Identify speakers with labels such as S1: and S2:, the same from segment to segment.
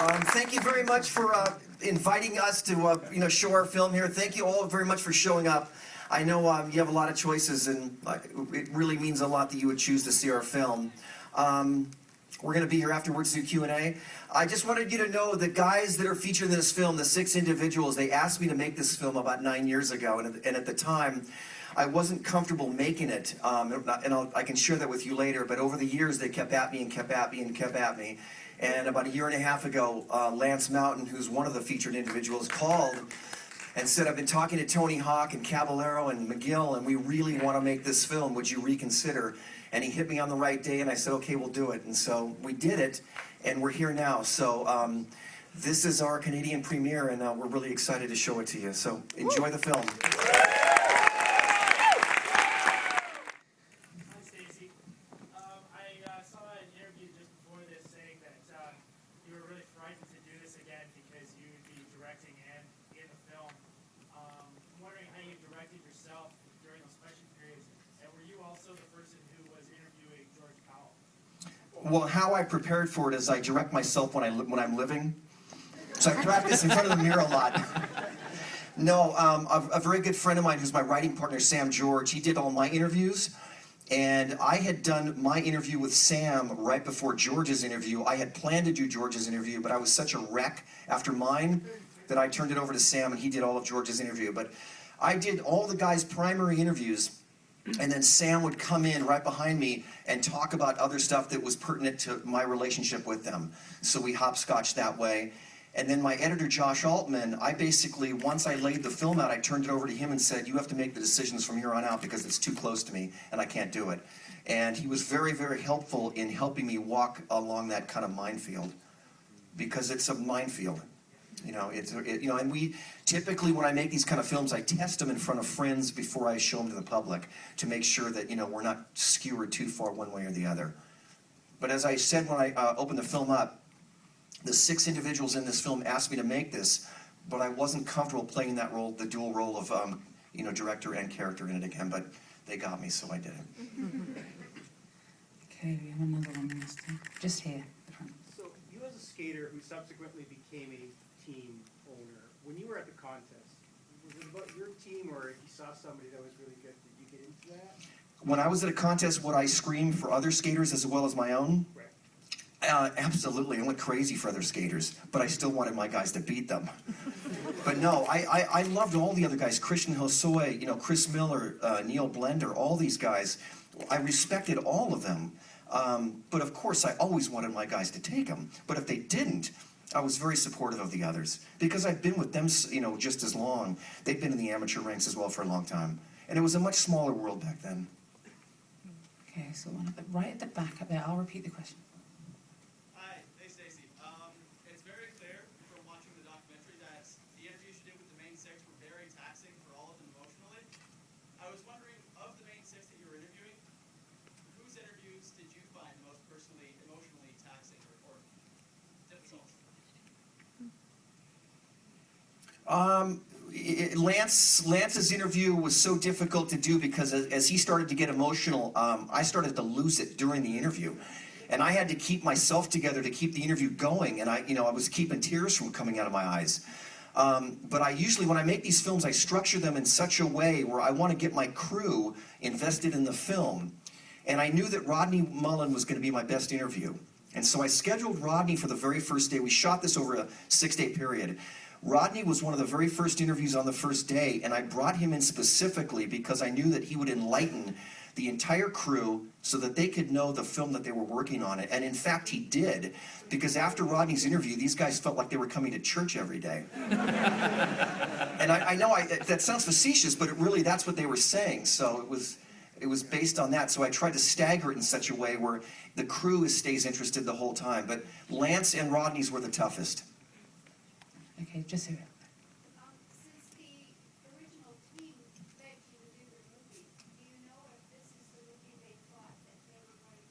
S1: Thank you very much for inviting us to show our film here. Thank you all very much for showing up. I know you have a lot of choices, and it really means a lot that you would choose to see our film. We're going to be here afterwards to do Q&A. I just wanted you to know the guys that are featured in this film, the 6 individuals, they asked me to make this film about 9 years ago, and at the time, I wasn't comfortable making it, and I can share that with you later, but over the years, they kept at me and kept at me and kept at me. And about 1.5 years ago, Lance Mountain, who's one of the featured individuals, called and said, I've been talking to Tony Hawk and Caballero and McGill, and we really want to make this film. Would you reconsider? And he hit me on the right day, and I said, okay, we'll do it. And so we did it, and we're here now. So this is our Canadian premiere, and we're really excited to show it to you. So enjoy the film.
S2: Hi, Stacy. I saw an interview just before this saying that you were really frightened to do this again because you would be directing and in the film. I'm wondering how you directed yourself during those special periods, and were you also the person who was interviewing George Powell?
S1: Well, how I prepared for it is I direct myself when I'm living. So I practice in front of the mirror a lot. No, a very good friend of mine who's my writing partner, Sam George, he did all my interviews. And I had done my interview with Sam right before George's interview. I had planned to do George's interview, but I was such a wreck after mine that I turned it over to Sam, and he did all of George's interview. But I did all the guys' primary interviews, and then Sam would come in right behind me and talk about other stuff that was pertinent to my relationship with them. So we hopscotched that way. And then my editor, Josh Altman, I basically, once I laid the film out, I turned it over to him and said, you have to make the decisions from here on out because it's too close to me and I can't do it. And he was very, very helpful in helping me walk along that kind of minefield, because it's a minefield. And we typically, when I make these kind of films, I test them in front of friends before I show them to the public to make sure that, we're not skewered too far one way or the other. But as I said when I opened the film up, the 6 individuals in this film asked me to make this, but I wasn't comfortable playing that role, the dual role of, director and character in it again, but they got me, so I did it.
S3: Okay, we have another one, Mister. Just here, the front.
S4: So you as a skater who subsequently became a team owner, when you were at the contest, was it about your team, or if you saw somebody that was really good, did you get into that?
S1: When I was at a contest, would I scream for other skaters as well as my own?
S4: Right.
S1: Absolutely, I went crazy for other skaters, but I still wanted my guys to beat them. But no, I loved all the other guys, Christian Hosoi, Chris Miller, Neil Blender, all these guys. I respected all of them, but of course I always wanted my guys to take them. But if they didn't, I was very supportive of the others, because I've been with them, just as long. They've been in the amateur ranks as well for a long time, and it was a much smaller world back then.
S3: Okay, so one right at the back up there. I'll repeat the question.
S5: Hi, hey Stacy. It's very clear from watching the documentary that the interviews you did with the main 6 were very taxing for all of them emotionally. I was wondering, of the main 6 that you were interviewing, whose interviews did you find most emotionally taxing or difficult?
S1: Lance's interview was so difficult to do because as he started to get emotional, I started to lose it during the interview. And I had to keep myself together to keep the interview going, and I was keeping tears from coming out of my eyes. But I usually, when I make these films, I structure them in such a way where I want to get my crew invested in the film. And I knew that Rodney Mullen was going to be my best interview. And so I scheduled Rodney for the very first day. We shot this over a 6-day period. Rodney was one of the very first interviews on the first day, and I brought him in specifically because I knew that he would enlighten the entire crew so that they could know the film that they were working on. And in fact, he did, because after Rodney's interview, these guys felt like they were coming to church every day. And I know that sounds facetious, but really that's what they were saying. So it was based on that. So I tried to stagger it in such a way where the crew stays interested the whole time. But Lance and Rodney's were the toughest.
S3: Okay, just here.
S6: Since the original team begged you to do the movie, do you know if this is the movie they thought that they were going to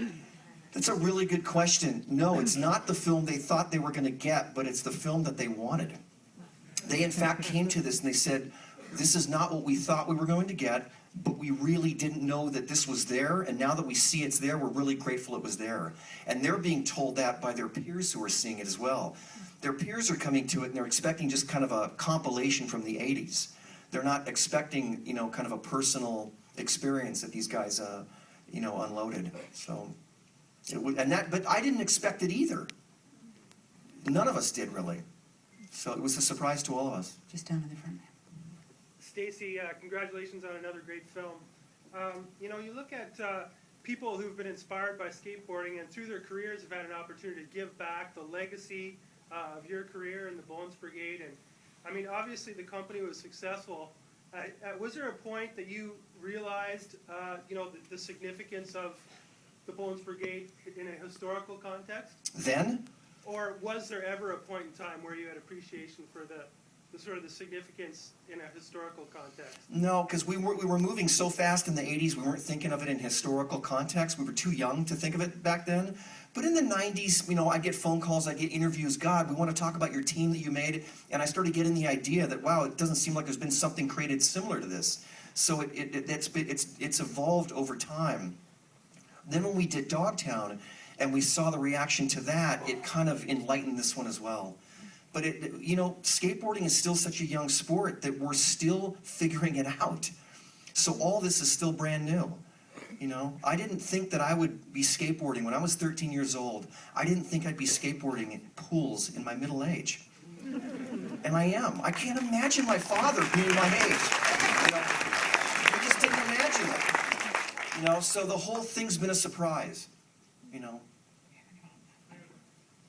S6: get?
S1: That's a really good question. No, it's not the film they thought they were going to get, but it's the film that they wanted. They, in fact, came to this and they said, this is not what we thought we were going to get, but we really didn't know that this was there, and now that we see it's there, we're really grateful it was there. And they're being told that by their peers who are seeing it as well. Their peers are coming to it and they're expecting just kind of a compilation from the 80s. They're not expecting, you know, kind of a personal experience that these guys, you know, unloaded. So, but I didn't expect it either. None of us did really. So it was a surprise to all of us.
S3: Just down in the front there.
S7: Stacy, congratulations on another great film. You know, you look at people who've been inspired by skateboarding and through their careers have had an opportunity to give back the legacy of your career in the Bones Brigade. And I mean, obviously the company was successful. Was there a point that you realized, you know, the significance of the Bones Brigade in a historical context?
S1: Then?
S7: Or was there ever a point in time where you had appreciation for the sort of the significance in a historical context?
S1: No, because we were moving so fast in the 80s, we weren't thinking of it in historical context. We were too young to think of it back then. But in the 90s, you know, I get phone calls, I get interviews. God, we want to talk about your team that you made. And I started getting the idea that, wow, it doesn't seem like there's been something created similar to this. So it's evolved over time. Then when we did Dogtown and we saw the reaction to that, it kind of enlightened this one as well. But you know, skateboarding is still such a young sport that we're still figuring it out. So all this is still brand new. You know, I didn't think that I would be skateboarding when I was 13 years old. I didn't think I'd be skateboarding in pools in my middle age. And I am. I can't imagine my father being my age. You know, I just didn't imagine it. You know, so the whole thing's been a surprise. You know.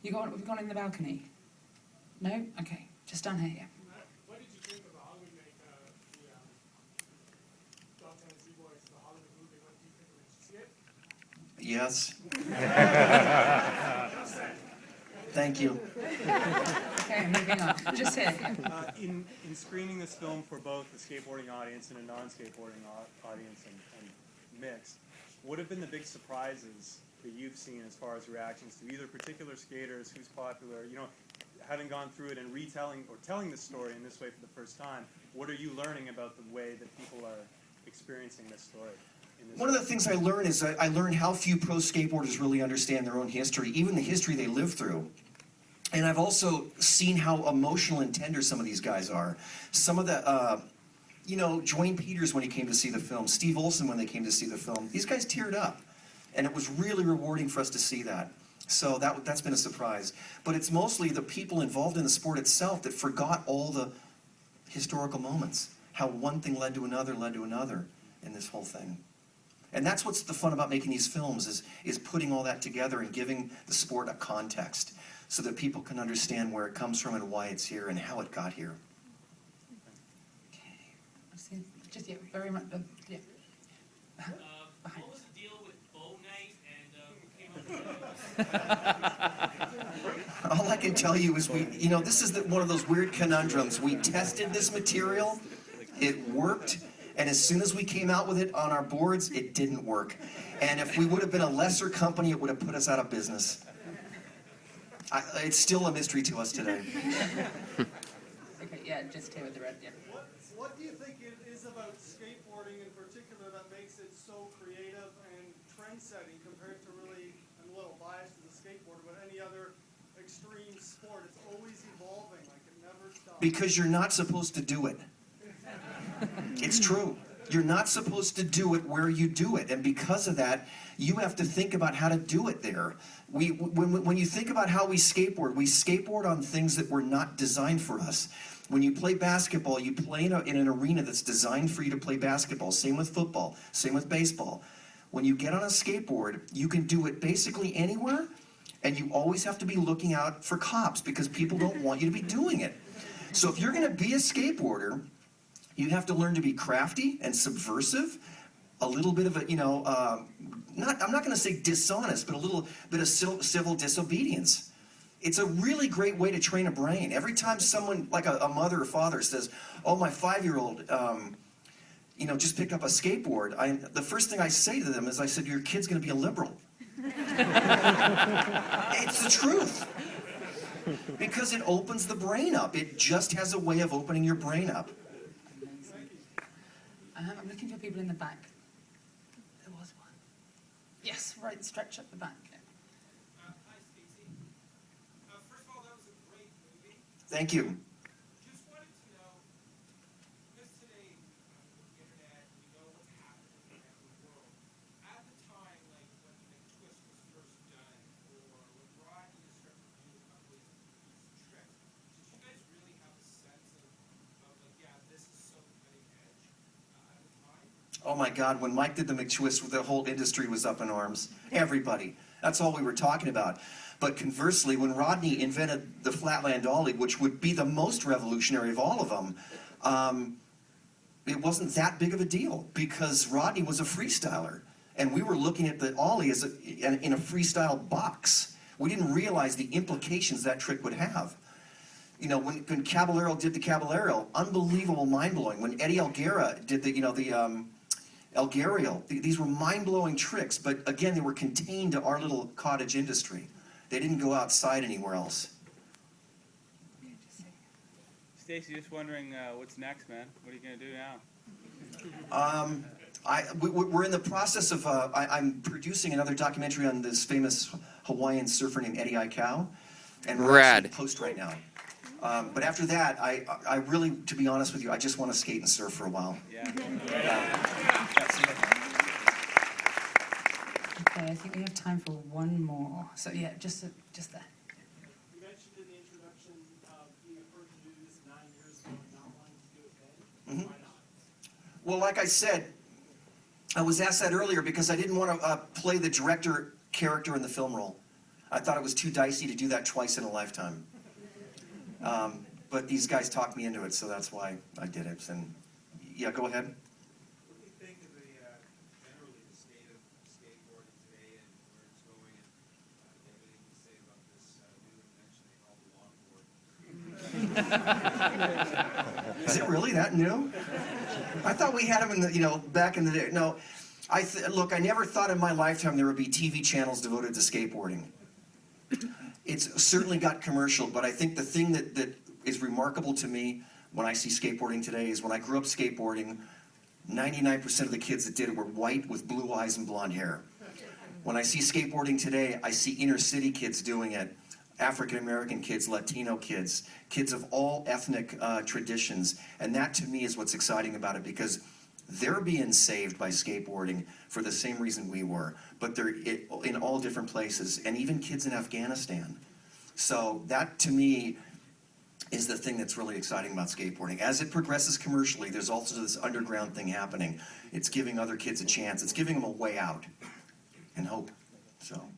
S3: We've gone in the balcony? No? Okay, just down here.
S2: What did you think of the Hollywood make the Dogtown and Seaboys, the Hollywood movie? What did you think of it? Did you see it?
S1: Yes. Thank you.
S3: Okay, moving on. Just here.
S8: In screening this film for both the skateboarding audience and a non-skateboarding audience and mixed, what have been the big surprises that you've seen as far as reactions to either particular skaters, who's popular, you know, having gone through it and retelling or telling the story in this way for the first time, what are you learning about the way that people are experiencing this story?
S1: One of the things I learned is I learned how few pro skateboarders really understand their own history, even the history they live through. And I've also seen how emotional and tender some of these guys are. Some of the, you know, Dwayne Peters when he came to see the film, Steve Olson when they came to see the film, these guys teared up. And it was really rewarding for us to see that. So that's been a surprise. But it's mostly the people involved in the sport itself that forgot all the historical moments, how one thing led to another in this whole thing. And that's what's the fun about making these films is putting all that together and giving the sport a context so that people can understand where it comes from and why it's here and how it got here.
S3: Okay. Just, yeah, very much, yeah. Behind.
S5: What was the deal with bow knife and who came up with it?
S1: All I can tell you is you know, this is one of those weird conundrums. We tested this material, it worked, and as soon as we came out with it on our boards, it didn't work. And if we would have been a lesser company, it would have put us out of business. It's still a mystery to us today.
S3: Okay, yeah, just here with the red, yeah.
S9: What do you think it is about skateboarding in particular that makes it so creative and trend-setting compared to really, I'm a little biased to the skateboard, but any other extreme sport? It's always evolving, like it never stops.
S1: Because you're not supposed to do it. It's true. You're not supposed to do it where you do it, and because of that, you have to think about how to do it there. When you think about how we skateboard on things that were not designed for us. When you play basketball, you play in an arena that's designed for you to play basketball. Same with football, same with baseball. When you get on a skateboard, you can do it basically anywhere, and you always have to be looking out for cops because people don't want you to be doing it. So if you're going to be a skateboarder, you have to learn to be crafty and subversive, a little bit of a, you know, I'm not going to say dishonest, but a little bit of civil disobedience. It's a really great way to train a brain. Every time someone, like a mother or father says, oh, my 5-year-old, you know, just picked up a skateboard, the first thing I say to them is I said, your kid's going to be a liberal. It's the truth. Because it opens the brain up. It just has a way of opening your brain up.
S3: I'm looking for people in the back. There was one. Yes, right, stretch up the back.
S10: Hi, Stacy. First of all, that was a great movie.
S1: Thank you.
S10: Just wanted to know, because today, with the internet, we know what's happening in the world. At the time, like when the McTwist was first done, or when Rodney was starting to do a couple of these tricks, did you guys really have a sense of like, yeah, this is so cutting edge at the time?
S1: Oh my God, when Mike did the McTwist, the whole industry was up in arms. Everybody. That's all we were talking about. But conversely, when Rodney invented the Flatland Ollie, which would be the most revolutionary of all of them, it wasn't that big of a deal because Rodney was a freestyler. And we were looking at the Ollie as in a freestyle box. We didn't realize the implications that trick would have. You know, when Caballero did the Caballero, unbelievable, mind-blowing. When Eddie Alguera did the Algarial, these were mind-blowing tricks, but again, they were contained to our little cottage industry. They didn't go outside anywhere else.
S11: Stacy, just wondering what's next, man? What are you going to do now?
S1: We're in the process of, I'm producing another documentary on this famous Hawaiian surfer named Eddie Aikau, and we're actually post right now. But after that, I really, to be honest with you, I just want to skate and surf for a while.
S11: Yeah.
S1: That's it.
S3: Okay, I think we have time for one more. So yeah, just there.
S9: You mentioned in the introduction being approached to do this 9 years ago and not wanting to do it then.
S1: Mhm.
S9: Why not?
S1: Well, like I said, I was asked that earlier because I didn't want to play the director character in the film role. I thought it was too dicey to do that twice in a lifetime. But these guys talked me into it, so that's why I did it. And yeah, go ahead.
S10: What do you think of the generally the state of skateboarding today and where it's going, and anything to say about this new invention they call the longboard?
S1: Is it really that new? I thought we had them in the, back in the day. No, look, I never thought in my lifetime there would be TV channels devoted to skateboarding. It's certainly got commercial, but I think the thing that is remarkable to me when I see skateboarding today is when I grew up skateboarding, 99% of the kids that did it were white with blue eyes and blonde hair. When I see skateboarding today, I see inner city kids doing it, African American kids, Latino kids, kids of all ethnic traditions, and that to me is what's exciting about it because they're being saved by skateboarding for the same reason we were, but they're in all different places, and even kids in Afghanistan. So that to me is the thing that's really exciting about skateboarding. As it progresses commercially, there's also this underground thing happening. It's giving other kids a chance. It's giving them a way out and hope. So.